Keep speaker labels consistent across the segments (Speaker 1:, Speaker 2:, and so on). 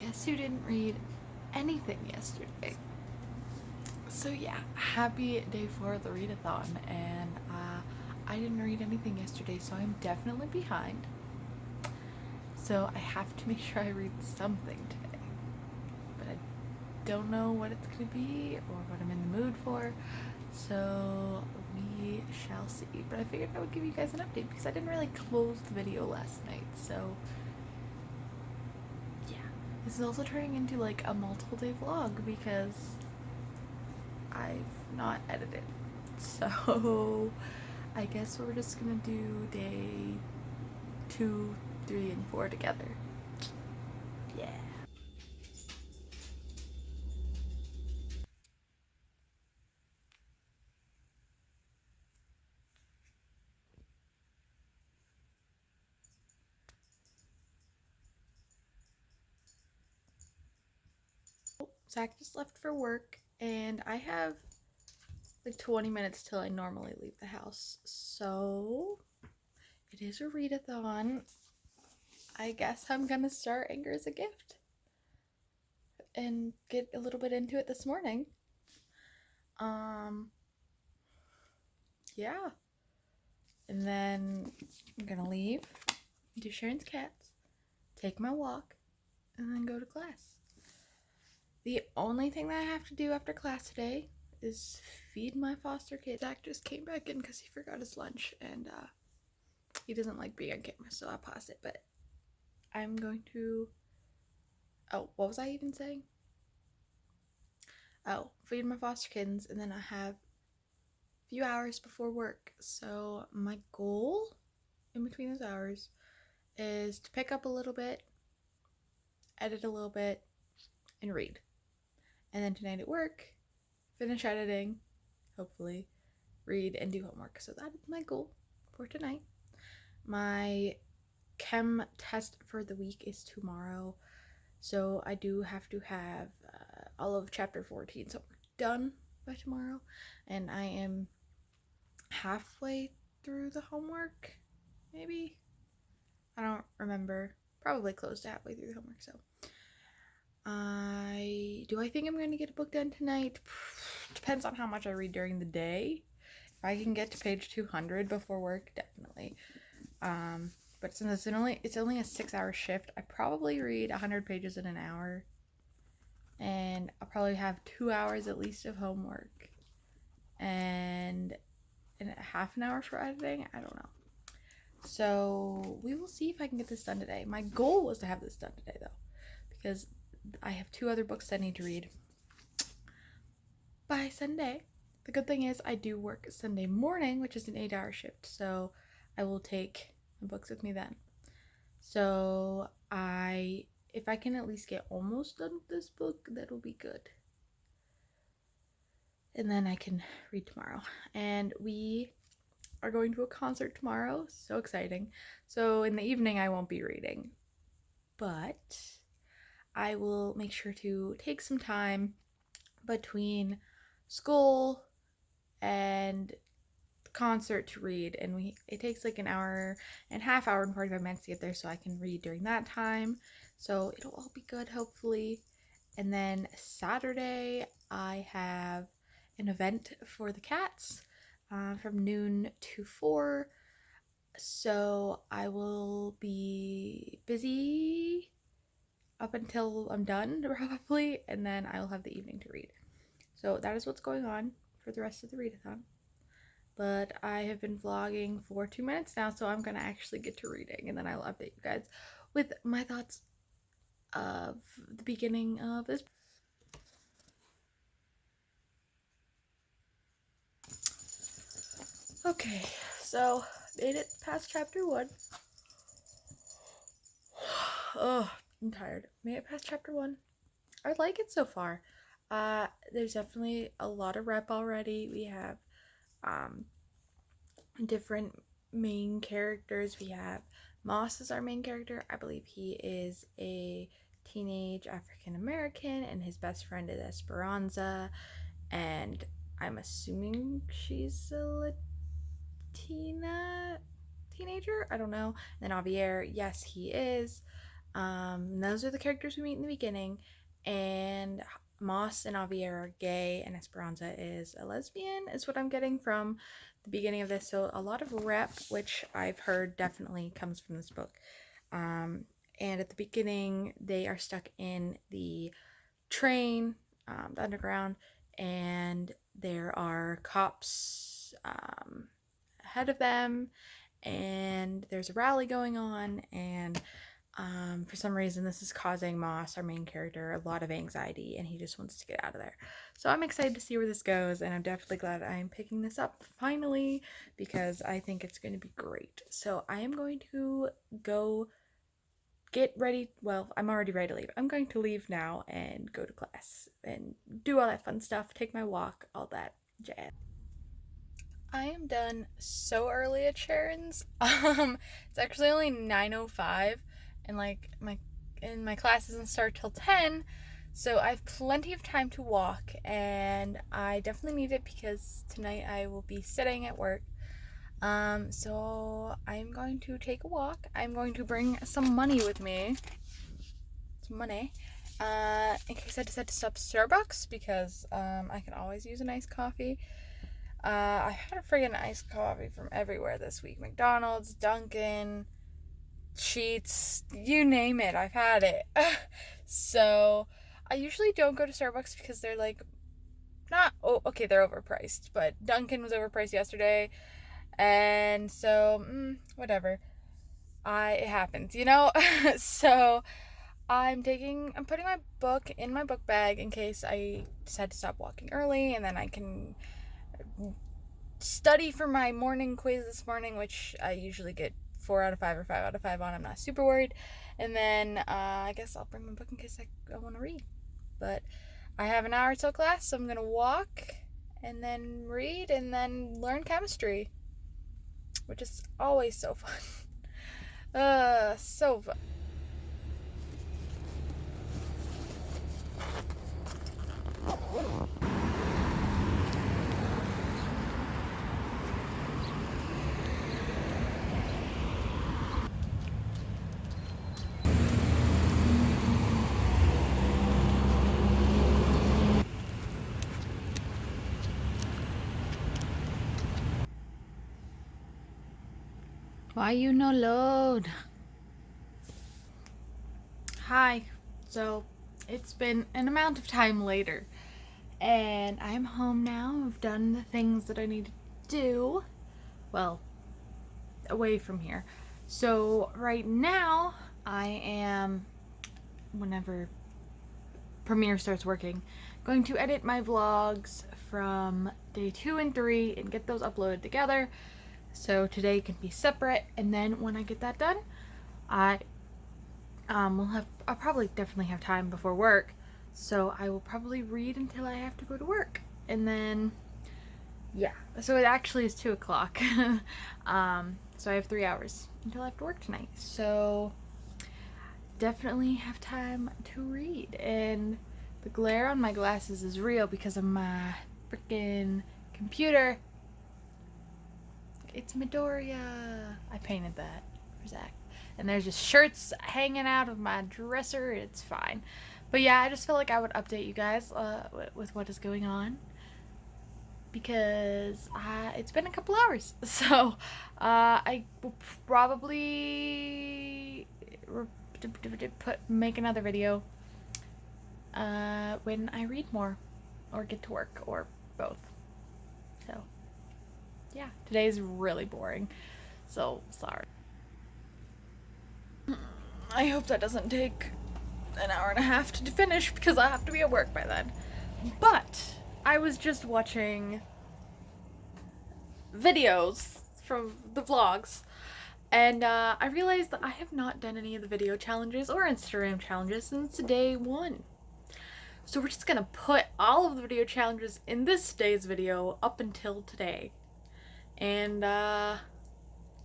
Speaker 1: guess who didn't read anything yesterday? So yeah, happy day 4 of the readathon, and I didn't read anything yesterday, so I'm definitely behind. So I have to make sure I read something today, but I don't know what it's gonna be or what I'm in the mood for. So we shall see. But I figured I would give you guys an update because I didn't really close the video last night. So yeah, this is also turning into like a multiple day vlog because I've not edited. So I guess we're just gonna do day 2, 3, and 4 together. Yeah. Zach just left for work, and I have like 20 minutes till I normally leave the house. So it is a readathon. I guess I'm gonna start Anger is a Gift and get a little bit into it this morning. Yeah. And then I'm gonna leave, do Sharon's cats, take my walk, and then go to class. The only thing that I have to do after class today is feed my foster kid. Zach just came back in because he forgot his lunch, and he doesn't like being on camera, so I paused it. But I'm going to... Oh, what was I even saying? Oh, feed my foster kittens, and then I have a few hours before work. So my goal in between those hours is to pick up a little bit, edit a little bit, and read. And then tonight at work, finish editing, hopefully, read, and do homework. So that is my goal for tonight. My chem test for the week is tomorrow, so I do have to have all of chapter 14 homework done by tomorrow, and I am halfway through the homework, maybe? I don't remember. Probably close to halfway through the homework, so I think I'm going to get a book done tonight. Depends on how much I read during the day. If I can get to page 200 before work, definitely. But since it's only a 6-hour shift, I probably read 100 pages in an hour, and I'll probably have 2 hours at least of homework, and half an hour for editing. I don't know. So we will see if I can get this done today. My goal was to have this done today, though, because I have 2 other books I need to read by Sunday. The good thing is I do work Sunday morning, which is an 8-hour shift, so I will take my books with me then. So if I can at least get almost done with this book, that'll be good. And then I can read tomorrow. And we are going to a concert tomorrow. So exciting. So in the evening I won't be reading, but I will make sure to take some time between school and the concert to read, and it takes like an hour and a half, hour and 45 minutes to get there, so I can read during that time. So it'll all be good, hopefully. And then Saturday I have an event for the cats from noon to 4, so I will be busy up until I'm done, probably, and then I'll have the evening to read. So that is what's going on for the rest of the readathon. But I have been vlogging for 2 minutes now, so I'm gonna actually get to reading, and then I'll update you guys with my thoughts of the beginning of this. Okay, so made it past chapter 1. Oh, I'm tired. Made it past chapter 1. I like it so far. There's definitely a lot of rep already. We have different main characters. We have Moss as our main character. I believe he is a teenage African American, and his best friend is Esperanza, and I'm assuming she's a Latina teenager. I don't know. And then Javier, yes, he is. Those are the characters we meet in the beginning, and Moss and Javier are gay, and Esperanza is a lesbian, is what I'm getting from the beginning of this. So a lot of rep, which I've heard definitely comes from this book. And at the beginning, they are stuck in the train, the underground, and there are cops ahead of them, and there's a rally going on, and for some reason this is causing Moss, our main character, a lot of anxiety, and he just wants to get out of there. So I'm excited to see where this goes, and I'm definitely glad I'm picking this up finally, because I think it's going to be great. So I am going to go get ready. Well, I'm already ready to leave. I'm going to leave now and go to class and do all that fun stuff, take my walk, all that jazz. I am done so early at Sharon's. It's actually only 9:05, and like my class doesn't start till 10, so I have plenty of time to walk, and I definitely need it because tonight I will be sitting at work. So I'm going to take a walk. I'm going to bring some money with me. Some money. In case I decide to stop at Starbucks, because I can always use an iced coffee. I had a friggin' iced coffee from everywhere this week. McDonald's, Dunkin', Sheets, you name it, I've had it. So I usually don't go to Starbucks because they're like, okay, they're overpriced, but Dunkin' was overpriced yesterday, and so whatever. It happens, you know. So I'm putting my book in my book bag in case I decide to stop walking early, and then I can study for my morning quiz this morning, which I usually get 4 out of 5 or 5 out of 5 on. I'm not super worried. And then I guess I'll bring my book in case I want to read. But I have an hour till class, so I'm going to walk and then read and then learn chemistry, which is always so fun. So fun. Why you no load? Hi. So it's been an amount of time later, and I'm home now. I've done the things that I need to do. Well, away from here. So right now I am, whenever Premiere starts working, going to edit my vlogs from day 2 and 3 and get those uploaded together. So today can be separate, and then when I get that done, I'll probably definitely have time before work, so I will probably read until I have to go to work, and then yeah, so it actually is 2 o'clock. So I have 3 hours until I have to work tonight, so definitely have time to read. And the glare on my glasses is real because of my freaking computer. It's Midoriya. I painted that for Zach. And there's just shirts hanging out of my dresser. It's fine. But yeah, I just felt like I would update you guys with what is going on, because it's been a couple hours. So I will probably make another video when I read more or get to work, or both. So yeah, today's really boring, so sorry. I hope that doesn't take an hour and a half to finish, because I have to be at work by then. But I was just watching videos from the vlogs, and I realized that I have not done any of the video challenges or Instagram challenges since day 1. So we're just gonna put all of the video challenges in this day's video up until today. And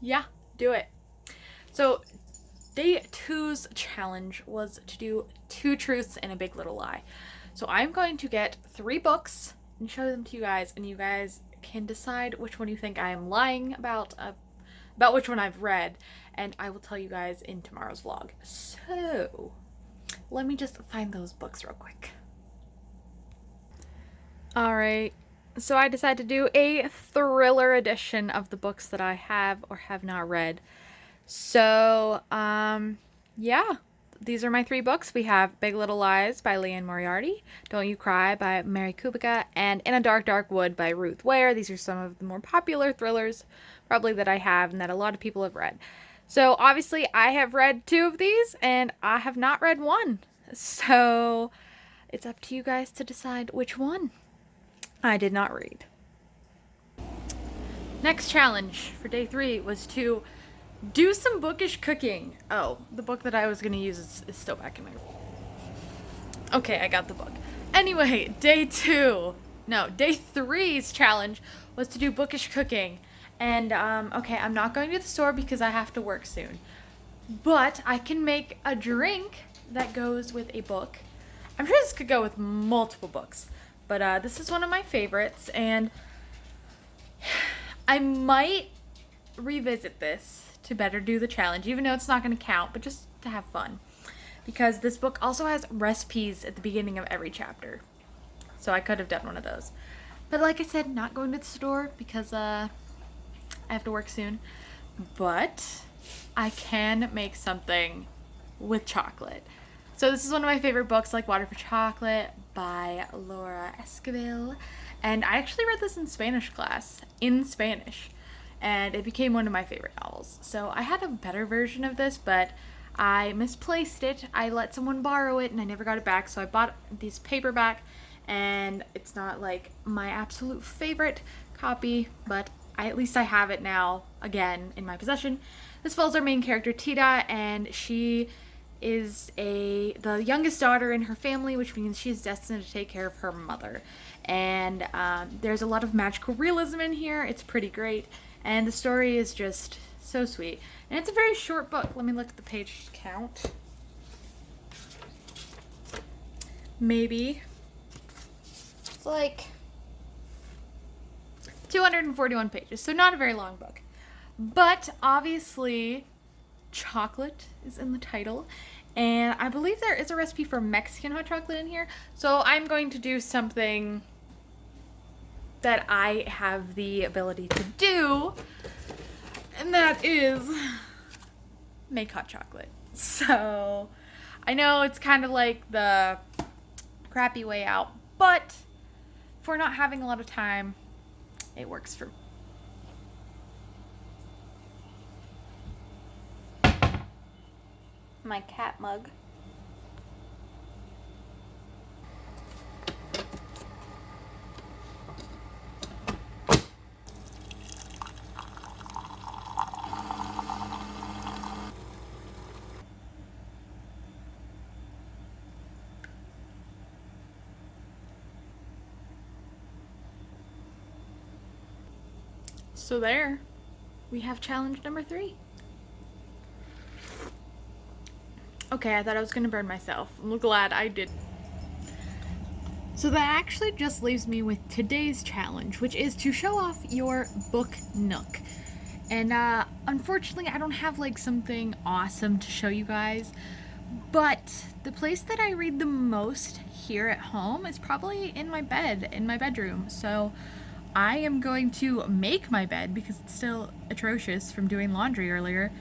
Speaker 1: yeah, do it. So day 2's challenge was to do 2 truths and a big little lie. So I'm going to get 3 books and show them to you guys, and you guys can decide which one you think I am lying about about which one I've read, and I will tell you guys in tomorrow's vlog. So let me just find those books real quick. All right, so I decided to do a thriller edition of the books that I have or have not read. So, yeah, these are my 3 books. We have Big Little Lies by Liane Moriarty, Don't You Cry by Mary Kubica, and In a Dark, Dark Wood by Ruth Ware. These are some of the more popular thrillers probably that I have and that a lot of people have read. So, obviously, I have read 2 of these, and I have not read 1. So, it's up to you guys to decide which one I did not read. Next challenge for day 3 was to do some bookish cooking. Oh, the book that I was going to use is still back in my room. Okay, I got the book. Anyway, day 3's challenge was to do bookish cooking. And, okay, I'm not going to the store because I have to work soon. But I can make a drink that goes with a book. I'm sure this could go with multiple books. But this is one of my favorites, and I might revisit this to better do the challenge, even though it's not going to count, but just to have fun. Because this book also has recipes at the beginning of every chapter. So I could have done one of those. But like I said, not going to the store because I have to work soon. But I can make something with chocolate. So this is one of my favorite books, like Water for Chocolate by Laura Esquivel. And I actually read this in Spanish class, in Spanish. And it became one of my favorite novels. So I had a better version of this, but I misplaced it. I let someone borrow it and I never got it back. So I bought this paperback, and it's not like my absolute favorite copy, but at least I have it now, again, in my possession. This follows our main character, Tita, and she is the youngest daughter in her family, which means she's destined to take care of her mother. And there's a lot of magical realism in here. It's pretty great. And the story is just so sweet. And it's a very short book. Let me look at the page count. Maybe. It's like 241 pages. So not a very long book. But obviously, chocolate is in the title. And I believe there is a recipe for Mexican hot chocolate in here. So I'm going to do something that I have the ability to do, and that is make hot chocolate. So I know it's kind of like the crappy way out, but if we're not having a lot of time, it works for me. My cat mug. So there, we have challenge number 3. Okay, I thought I was gonna burn myself. I'm glad I did. So that actually just leaves me with today's challenge, which is to show off your book nook. And unfortunately, I don't have like something awesome to show you guys, but the place that I read the most here at home is probably in my bed, in my bedroom. So I am going to make my bed because it's still atrocious from doing laundry earlier.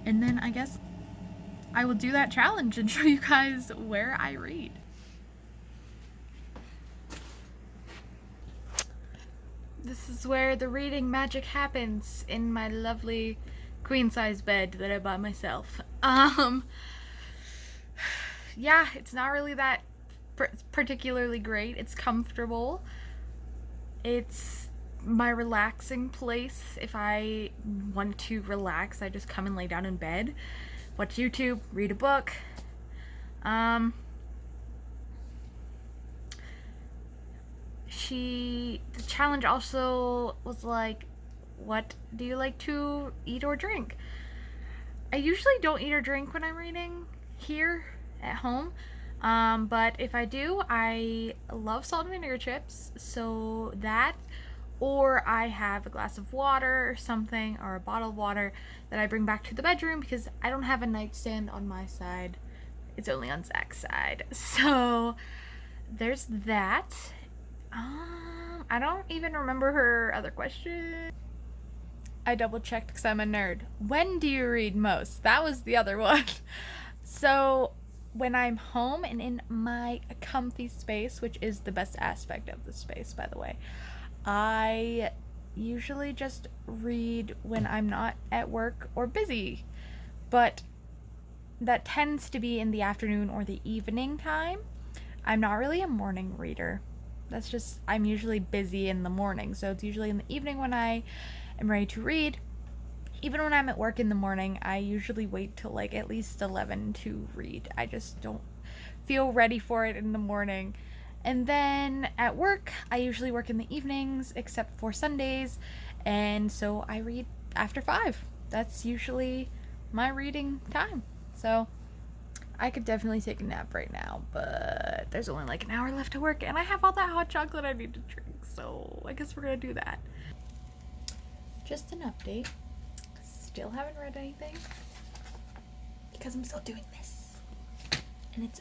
Speaker 1: And then I guess I will do that challenge and show you guys where I read. This is where the reading magic happens, in my lovely queen-size bed that I bought myself. Yeah, it's not really that particularly great. It's comfortable. It's my relaxing place. If I want to relax, I just come and lay down in bed, watch YouTube, read a book. The challenge also was like, what do you like to eat or drink? I usually don't eat or drink when I'm reading here at home. But if I do, I love salt and vinegar chips, so that, or I have a glass of water or something, or a bottle of water that I bring back to the bedroom because I don't have a nightstand on my side. It's only on Zach's side. So there's that. I don't even remember her other question. I double checked because I'm a nerd. When do you read most? That was the other one. So when I'm home and in my comfy space, which is the best aspect of the space, by the way, I usually just read when I'm not at work or busy. But that tends to be in the afternoon or the evening time. I'm not really a morning reader. That's just, I'm usually busy in the morning, so it's usually in the evening when I am ready to read. Even when I'm at work in the morning, I usually wait till like at least 11 to read. I just don't feel ready for it in the morning. And then at work, I usually work in the evenings except for Sundays, and so I read after 5. That's usually my reading time. So I could definitely take a nap right now, but there's only like an hour left to work, and I have all that hot chocolate I need to drink, so I guess we're gonna do that. Just an update. Still haven't read anything because I'm still doing this, and it's